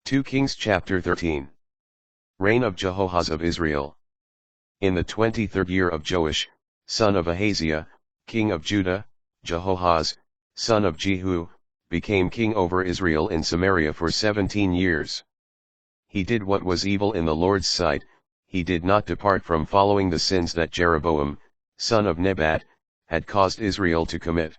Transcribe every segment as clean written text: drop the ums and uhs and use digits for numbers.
2 Kings chapter 13. Reign of Jehoahaz of Israel. In the 23rd year of Joash, son of Ahaziah, king of Judah, Jehoahaz, son of Jehu, became king over Israel in Samaria for 17 years. He did what was evil in the Lord's sight. He did not depart from following the sins that Jeroboam, son of Nebat, had caused Israel to commit.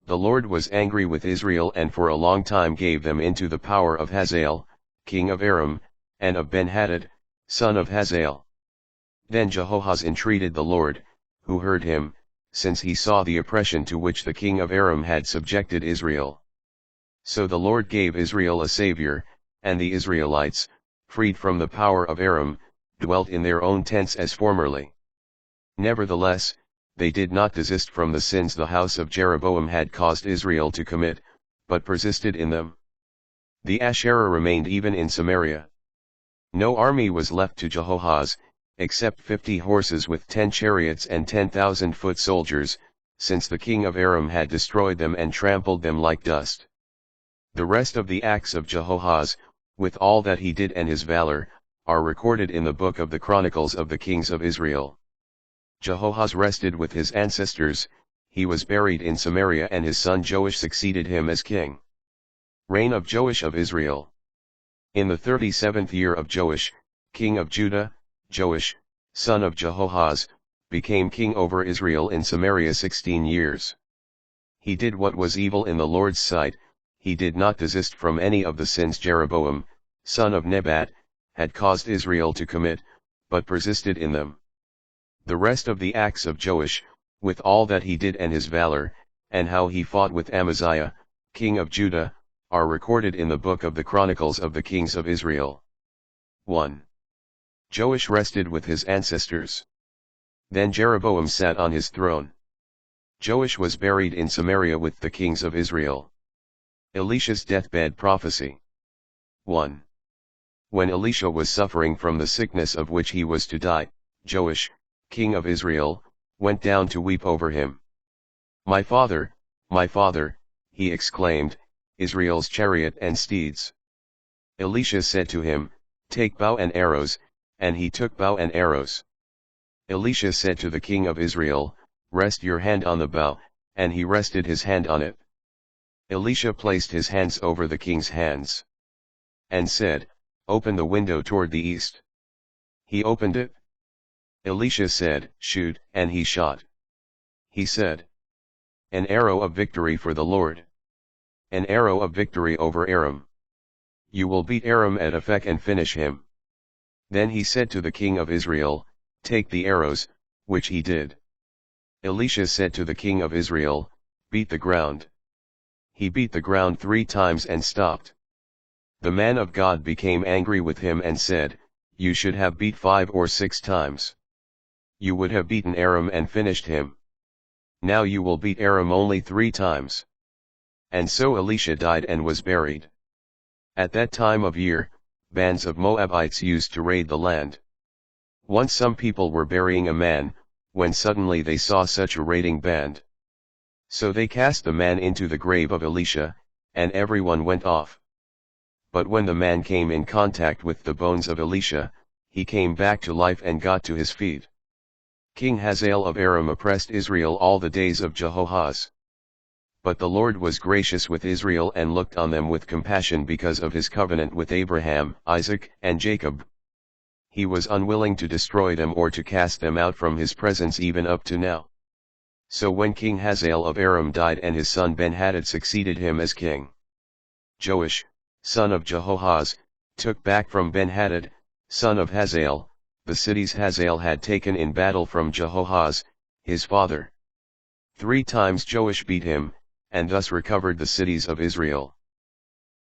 The Lord was angry with Israel and for a long time gave them into the power of Hazael, king of Aram, and of Ben-Hadad, son of Hazael. Then Jehoahaz entreated the Lord, who heard him, since he saw the oppression to which the king of Aram had subjected Israel. So the Lord gave Israel a savior, and the Israelites, freed from the power of Aram, dwelt in their own tents as formerly. Nevertheless, they did not desist from the sins the house of Jeroboam had caused Israel to commit, but persisted in them. The Asherah remained even in Samaria. No army was left to Jehoahaz, except 50 horses with 10 chariots and 10,000 foot soldiers, since the king of Aram had destroyed them and trampled them like dust. The rest of the acts of Jehoahaz, with all that he did and his valor, are recorded in the book of the Chronicles of the Kings of Israel. Jehoahaz rested with his ancestors. He was buried in Samaria and his son Joash succeeded him as king. Reign of Joash of Israel. In the 37th year of Joash, king of Judah, Joash, son of Jehoahaz, became king over Israel in Samaria 16 years. He did what was evil in the Lord's sight. He did not desist from any of the sins Jeroboam, son of Nebat, had caused Israel to commit, but persisted in them. The rest of the acts of Joash, with all that he did and his valor, and how he fought with Amaziah, king of Judah, are recorded in the book of the Chronicles of the Kings of Israel. 1. Joash rested with his ancestors. Then Jeroboam sat on his throne. Joash was buried in Samaria with the kings of Israel. Elisha's deathbed prophecy. 1. When Elisha was suffering from the sickness of which he was to die, Joash, king of Israel, went down to weep over him. My father, he exclaimed, Israel's chariot and steeds. Elisha said to him, Take bow and arrows, and he took bow and arrows. Elisha said to the king of Israel, Rest your hand on the bow, and he rested his hand on it. Elisha placed his hands over the king's hands, and said, Open the window toward the east. He opened it. Elisha said, Shoot, and he shot. He said, An arrow of victory for the Lord. An arrow of victory over Aram. You will beat Aram at Aphek and finish him. Then he said to the king of Israel, Take the arrows, which he did. Elisha said to the king of Israel, Beat the ground. He beat the ground 3 times and stopped. The man of God became angry with him and said, You should have beat 5 or 6 times. You would have beaten Aram and finished him. Now you will beat Aram only 3 times. And so Elisha died and was buried. At that time of year, bands of Moabites used to raid the land. Once some people were burying a man, when suddenly they saw such a raiding band. So they cast the man into the grave of Elisha, and everyone went off. But when the man came in contact with the bones of Elisha, he came back to life and got to his feet. King Hazael of Aram oppressed Israel all the days of Jehoahaz. But the Lord was gracious with Israel and looked on them with compassion because of his covenant with Abraham, Isaac, and Jacob. He was unwilling to destroy them or to cast them out from his presence even up to now. So when King Hazael of Aram died and his son Ben-Hadad succeeded him as king, Joash, son of Jehoahaz, took back from Ben-Hadad, son of Hazael, the cities Hazael had taken in battle from Jehoahaz, his father. 3 times Joash beat him, and thus recovered the cities of Israel.